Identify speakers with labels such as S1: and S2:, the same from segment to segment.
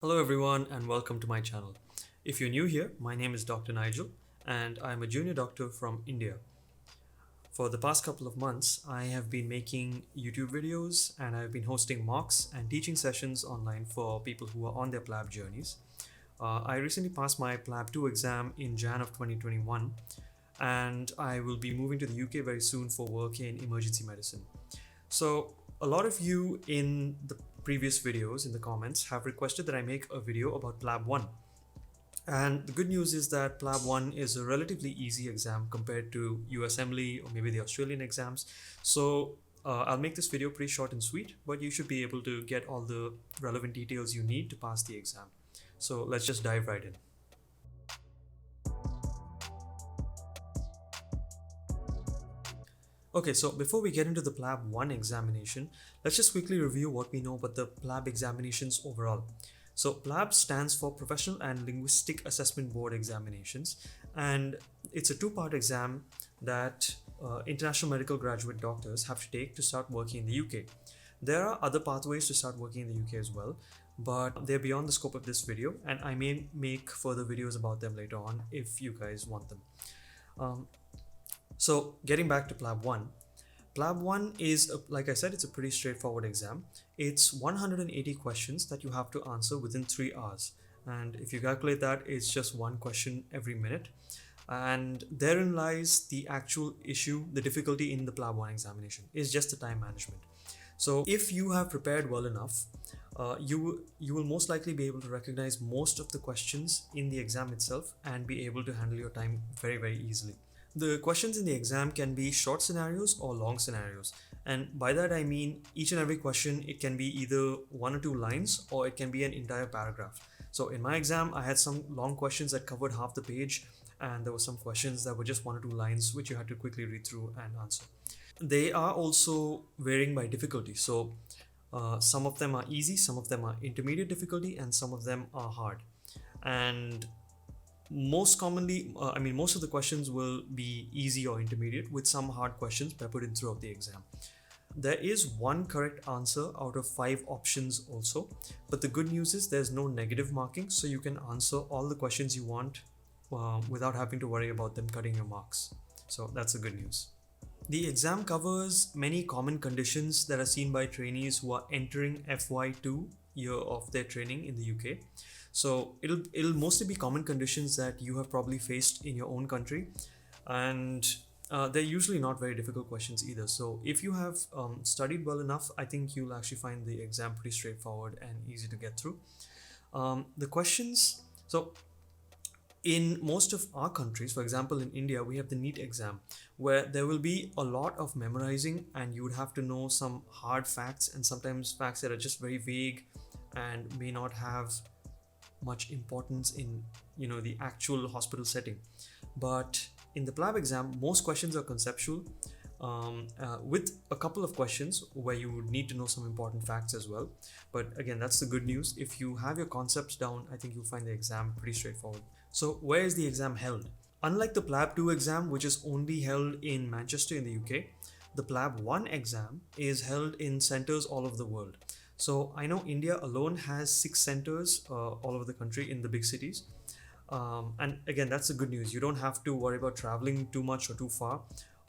S1: Hello, everyone, and welcome to my channel. If you're new here, my name is Dr. Nigel, and I'm a junior doctor from India. For the past couple of months, I have been making YouTube videos and I've been hosting mocks and teaching sessions online for people who are on their PLAB journeys. I recently passed my PLAB 2 exam in Jan of 2021, and I will be moving to the UK very soon for work in emergency medicine. So, a lot of you in the previous videos in the comments have requested that I make a video about PLAB 1. And the good news is that PLAB 1 is a relatively easy exam compared to USMLE or maybe the Australian exams. So, I'll make this video pretty short and sweet, but you should be able to get all the relevant details you need to pass the exam. So, let's just dive right in. Okay, so before we get into the PLAB 1 examination, let's just quickly review what we know about the PLAB examinations overall. So PLAB stands for Professional and Linguistic Assessment Board Examinations, and it's a two-part exam that international medical graduate doctors have to take to start working in the UK. There are other pathways to start working in the UK as well, but they're beyond the scope of this video, and I may make further videos about them later on if you guys want them. Um, so getting back to PLAB 1, PLAB 1 is, like I said, it's a pretty straightforward exam. It's 180 questions that you have to answer within 3 hours. And if you calculate that, it's just one question every minute. And therein lies the actual issue, the difficulty in the PLAB 1 examination, is just the time management. So if you have prepared well enough, you will most likely be able to recognize most of the questions in the exam itself and be able to handle your time very, very easily. The questions in the exam can be short scenarios or long scenarios. And by that I mean each and every question, it can be either one or two lines or it can be an entire paragraph. So in my exam, I had some long questions that covered half the page, and there were some questions that were just one or two lines which you had to quickly read through and answer. They are also varying by difficulty. So some of them are easy, some of them are intermediate difficulty, and some of them are hard. And most commonly, most of the questions will be easy or intermediate with some hard questions peppered in throughout the exam. There is one correct answer out of 5 options also, but the good news is there's no negative marking, so you can answer all the questions you want without having to worry about them cutting your marks. So that's the good news. The exam covers many common conditions that are seen by trainees who are entering FY2 year of their training in the UK. So it'll mostly be common conditions that you have probably faced in your own country, and they're usually not very difficult questions either. So if you have studied well enough, I think you'll actually find the exam pretty straightforward and easy to get through. The questions, so in most of our countries, for example in India, we have the NEET exam where there will be a lot of memorizing and you would have to know some hard facts and sometimes facts that are just very vague and may not have much importance in the actual hospital setting. But in the PLAB exam, most questions are conceptual, with a couple of questions where you would need to know some important facts as well. But again, that's the good news. If you have your concepts down, I think you'll find the exam pretty straightforward. So where is the exam held? Unlike the PLAB 2 exam, which is only held in Manchester in the UK, the PLAB 1 exam is held in centers all over the world. So I know India alone has 6 centers all over the country in the big cities. And again, that's the good news. You don't have to worry about traveling too much or too far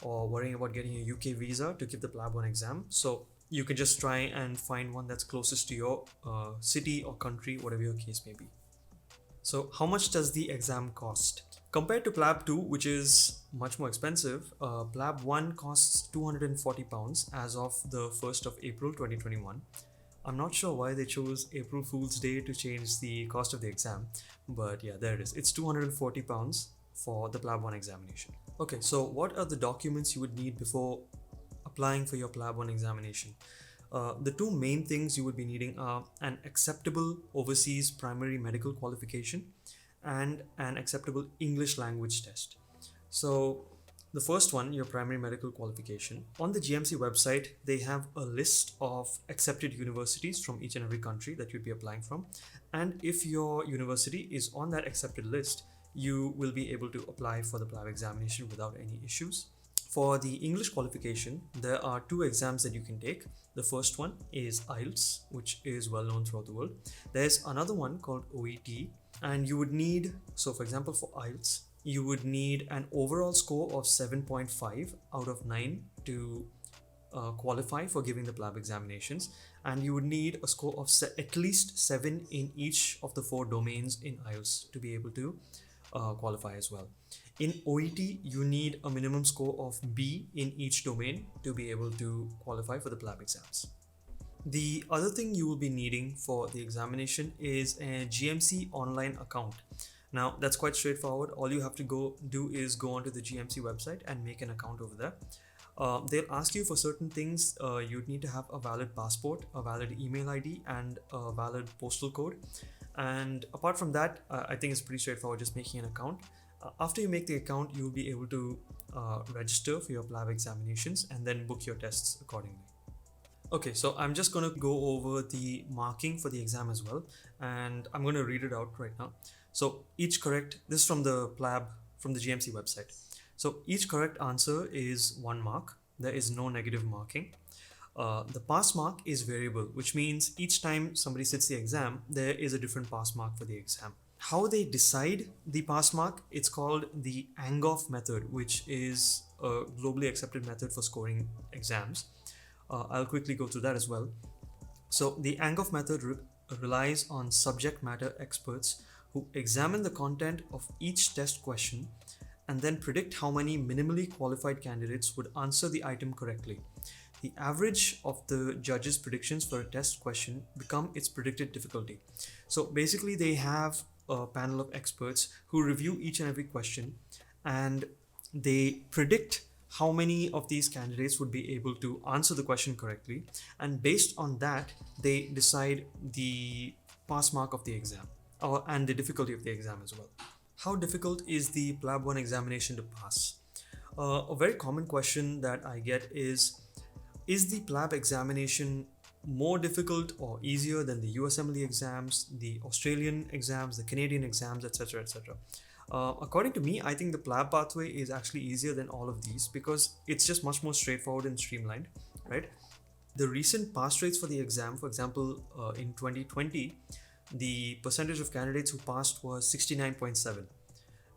S1: or worrying about getting a UK visa to give the PLAB 1 exam. So you can just try and find one that's closest to your city or country, whatever your case may be. So how much does the exam cost? Compared to PLAB 2, which is much more expensive, PLAB 1 costs £240 as of the 1st of April 2021. I'm not sure why they chose April Fool's Day to change the cost of the exam, but yeah, there it is. It's £240 for the PLAB 1 examination. Okay, so what are the documents you would need before applying for your PLAB 1 examination? The two main things you would be needing are an acceptable overseas primary medical qualification and an acceptable English language test. So the first one, your primary medical qualification. On the GMC website, they have a list of accepted universities from each and every country that you'd be applying from. And if your university is on that accepted list, you will be able to apply for the PLAB examination without any issues. For the English qualification, there are two exams that you can take. The first one is IELTS, which is well known throughout the world. There's another one called OET, and you would need, so for example, for IELTS, you would need an overall score of 7.5 out of 9 to qualify for giving the PLAB examinations, and you would need a score of at least 7 in each of the 4 domains in IELTS to be able to qualify as well. In OET, you need a minimum score of B in each domain to be able to qualify for the PLAB exams. The other thing you will be needing for the examination is a GMC online account. Now that's quite straightforward. All you have to do is go onto the GMC website and make an account over there. They'll ask you for certain things. You'd need to have a valid passport, a valid email ID, and a valid postal code. And apart from that, I think it's pretty straightforward, just making an account. After you make the account, you'll be able to register for your PLAB examinations and then book your tests accordingly. Okay, so I'm just going to go over the marking for the exam as well, and I'm going to read it out right now. So each correct, this is from the PLAB, from the GMC website. So each correct answer is 1 mark. There is no negative marking. The pass mark is variable, which means each time somebody sits the exam, there is a different pass mark for the exam. How they decide the pass mark, it's called the Angoff method, which is a globally accepted method for scoring exams. I'll quickly go through that as well. So the Angoff method relies on subject matter experts who examine the content of each test question and then predict how many minimally qualified candidates would answer the item correctly. The average of the judges' predictions for a test question become its predicted difficulty. So basically they have a panel of experts who review each and every question, and they predict how many of these candidates would be able to answer the question correctly, and based on that they decide the pass mark of the exam and the difficulty of the exam as well. How difficult is the PLAB 1 examination to pass? A very common question that I get is the PLAB examination more difficult or easier than the USMLE exams, the Australian exams, the Canadian exams, etc., etc.? According to me, I think the PLAB pathway is actually easier than all of these because it's just much more straightforward and streamlined, right? The recent pass rates for the exam, for example, in 2020, the percentage of candidates who passed was 69.7.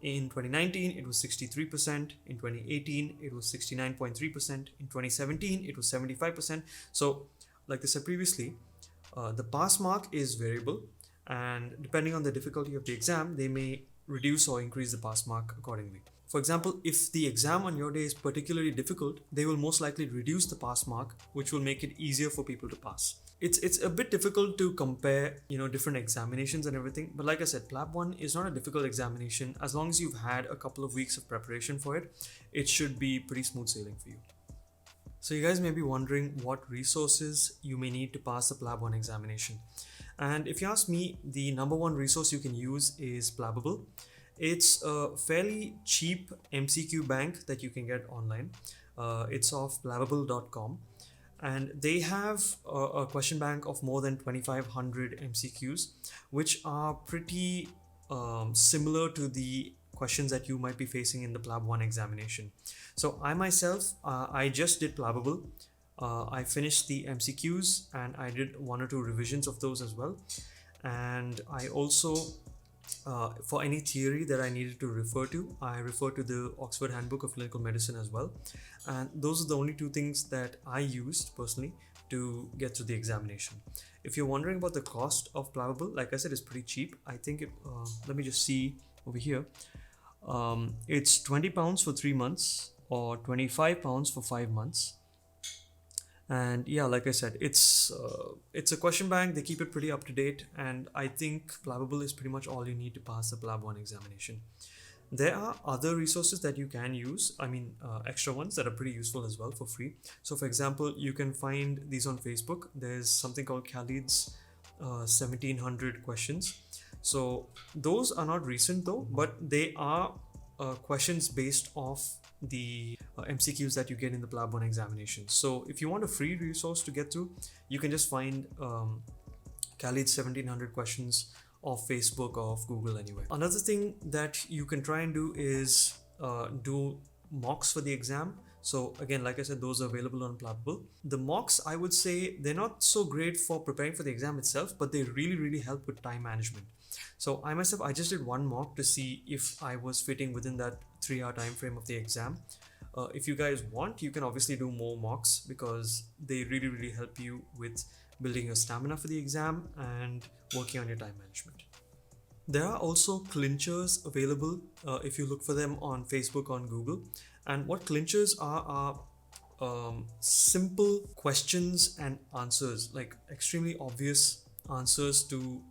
S1: In 2019, it was 63%. In 2018, it was 69.3%. In 2017, it was 75%. So, like I said previously, the pass mark is variable, and depending on the difficulty of the exam, they may reduce or increase the pass mark accordingly. For example, if the exam on your day is particularly difficult, they will most likely reduce the pass mark, which will make it easier for people to pass. It's a bit difficult to compare, different examinations and everything. But like I said, PLAB 1 is not a difficult examination. As long as you've had a couple of weeks of preparation for it, it should be pretty smooth sailing for you. So you guys may be wondering what resources you may need to pass the PLAB 1 examination. And if you ask me, the number one resource you can use is Plabable. It's a fairly cheap MCQ bank that you can get online. It's of plabable.com. And they have a question bank of more than 2,500 MCQs, which are pretty similar to the questions that you might be facing in the PLAB 1 examination. So I myself, I just did Plabable. I finished the MCQs and I did 1 or 2 revisions of those as well. And I also, for any theory that I needed to refer to, I refer to the Oxford Handbook of Clinical Medicine as well. And those are the only 2 things that I used personally to get through the examination. If you're wondering about the cost of Plabable, like I said, it's pretty cheap. I think let me just see over here. It's £20 for 3 months or £25 for 5 months. And yeah, like I said, it's a question bank. They keep it pretty up to date, and I think Plabable is pretty much all you need to pass the PLAB 1 examination. There are other resources that you can use, extra ones that are pretty useful as well for free. So for example, you can find these on Facebook. There's something called Khalid's 1700 questions. So those are not recent though, but they are questions based off the MCQs that you get in the PLAB 1 examination. So if you want a free resource to get through, you can just find Khalid's 1700 questions off Facebook or off Google anyway. Another thing that you can try and do is do mocks for the exam. So again, like I said, those are available on Plabbable. The mocks, I would say, they're not so great for preparing for the exam itself, but they really, really help with time management. So I myself, I just did one mock to see if I was fitting within that 3 hour time frame of the exam. If you guys want, you can obviously do more mocks because they really, really help you with building your stamina for the exam and working on your time management. There are also clinchers available if you look for them on Facebook, on Google. And what clinchers are simple questions and answers, like extremely obvious answers to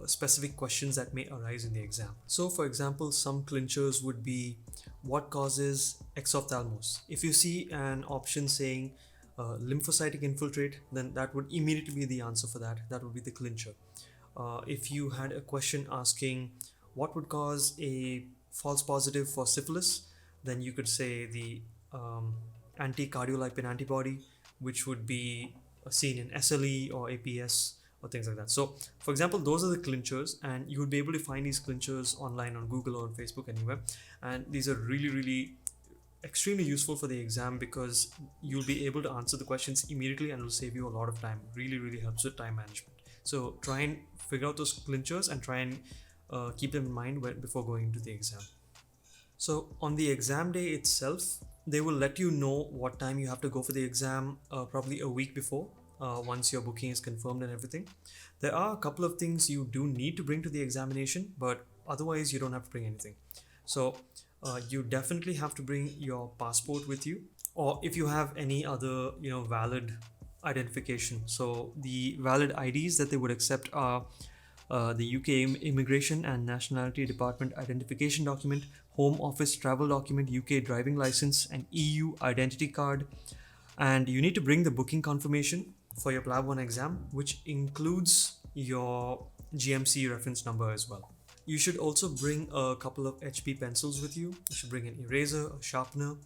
S1: specific questions that may arise in the exam. So, for example, some clinchers would be what causes exophthalmos? If you see an option saying lymphocytic infiltrate, then that would immediately be the answer for that. That would be the clincher. If you had a question asking what would cause a false positive for syphilis, then you could say the anti-cardiolipin antibody, which would be seen in SLE or APS or things like that. So, for example, those are the clinchers, and you would be able to find these clinchers online on Google or on Facebook, anywhere. And these are really, really extremely useful for the exam because you'll be able to answer the questions immediately and it'll save you a lot of time. Really, really helps with time management. So try and figure out those clinchers and try and keep them in mind before going into the exam. So on the exam day itself, they will let you know what time you have to go for the exam probably a week before, once your booking is confirmed and everything. There are a couple of things you do need to bring to the examination, but otherwise you don't have to bring anything. So you definitely have to bring your passport with you, or if you have any other valid identification. So the valid IDs that they would accept are the UK Immigration and Nationality Department identification document, Home Office travel document, UK driving license, and EU identity card. And you need to bring the booking confirmation for your PLAB 1 exam, which includes your GMC reference number as well. You should also bring a couple of HB pencils with you. You should bring an eraser, a sharpener.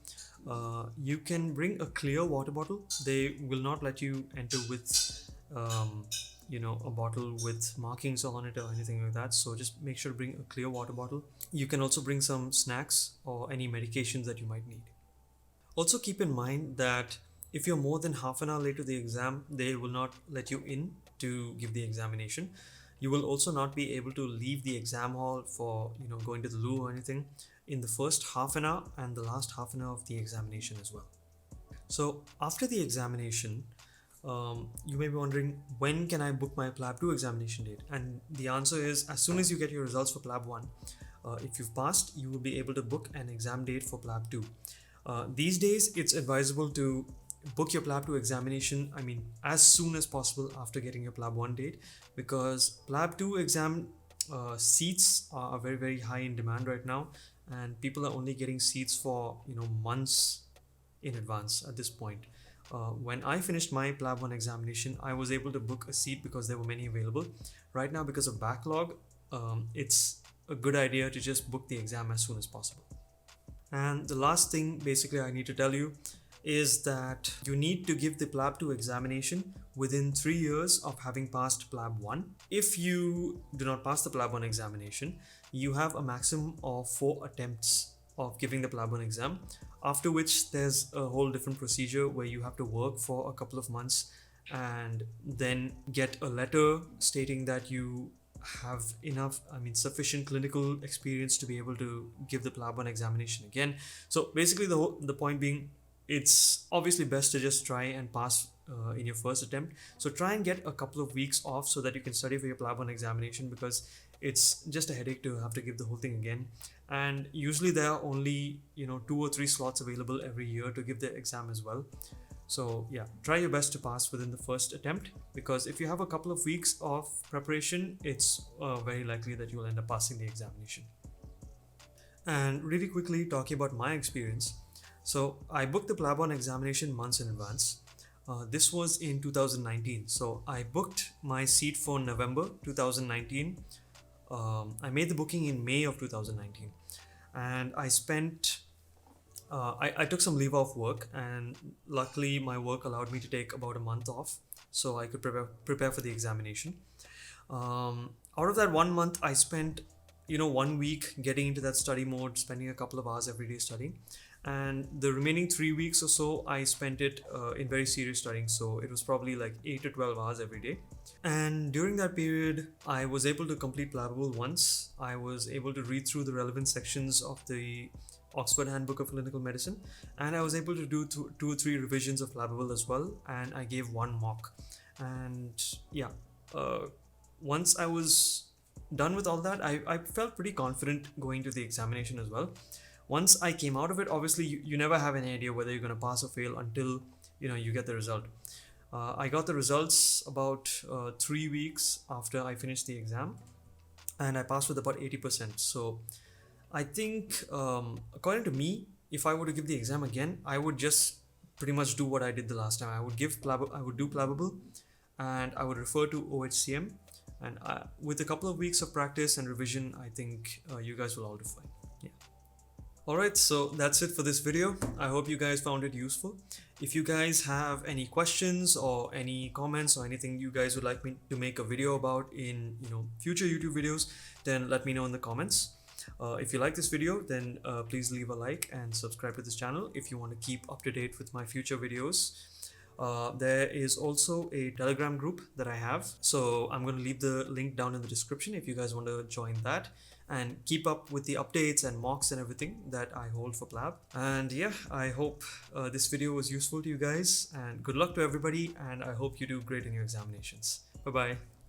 S1: You can bring a clear water bottle. They will not let you enter with a bottle with markings on it or anything like that. So just make sure to bring a clear water bottle. You can also bring some snacks or any medications that you might need. Also keep in mind that if you're more than half an hour late to the exam, they will not let you in to give the examination. You will also not be able to leave the exam hall for going to the loo or anything in the first half an hour and the last half an hour of the examination as well. So after the examination, you may be wondering, when can I book my PLAB 2 examination date? And the answer is as soon as you get your results for PLAB 1. If you've passed, you will be able to book an exam date for PLAB 2. These days, it's advisable to book your PLAB 2 examination, as soon as possible after getting your PLAB 1 date, because PLAB 2 exam seats are very, very high in demand right now, and people are only getting seats for months in advance at this point. When I finished my PLAB 1 examination, I was able to book a seat because there were many available. Right now, because of backlog, it's a good idea to just book the exam as soon as possible. And the last thing basically I need to tell you is that you need to give the PLAB 2 examination within 3 years of having passed PLAB 1. If you do not pass the PLAB 1 examination, you have a maximum of 4 attempts of giving the PLAB 1 exam, after which there's a whole different procedure where you have to work for a couple of months and then get a letter stating that you have enough sufficient clinical experience to be able to give the PLAB 1 examination again. So basically the point being, it's obviously best to just try and pass in your first attempt. So try and get a couple of weeks off so that you can study for your PLAB 1 examination, because it's just a headache to have to give the whole thing again. And usually there are only 2 or 3 slots available every year to give the exam as well. So yeah, try your best to pass within the first attempt, because if you have a couple of weeks of preparation, it's very likely that you'll end up passing the examination. And really quickly talking about my experience. So I booked the PLAB 1 examination months in advance. This was in 2019. So I booked my seat for November 2019. I made the booking in May of 2019. And I spent I took some leave off work, and luckily my work allowed me to take about a month off so I could prepare for the examination. Out of that 1 month, I spent 1 week getting into that study mode, spending a couple of hours every day studying. and the remaining 3 weeks or so I spent it in very serious studying. So it was probably like 8 to 12 hours every day. And during that period, I was able to complete Plabbable once. I was able to read through the relevant sections of the Oxford Handbook of Clinical Medicine, and I was able to do two or three revisions of Plabbable as well, and I gave one mock. And yeah, once I was done with all that, I felt pretty confident going to the examination as well. Once I came out of it, obviously you never have any idea whether you're going to pass or fail until you get the result. I got the results about 3 weeks after I finished the exam, and I passed with about 80%. So I think, according to me, if I were to give the exam again, I would just pretty much do what I did the last time. I would do Plabbable, and I would refer to OHCM. And with a couple of weeks of practice and revision, I think you guys will all do fine. Yeah. Alright, so that's it for this video. I hope you guys found it useful. If you guys have any questions or any comments or anything you guys would like me to make a video about in future YouTube videos, then let me know in the comments. If you like this video, then please leave a like and subscribe to this channel if you want to keep up to date with my future videos. There is also a Telegram group that I have, so I'm going to leave the link down in the description if you guys want to join that and keep up with the updates and mocks and everything that I hold for Plab. And yeah, I hope this video was useful to you guys, and good luck to everybody, and I hope you do great in your examinations. Bye bye.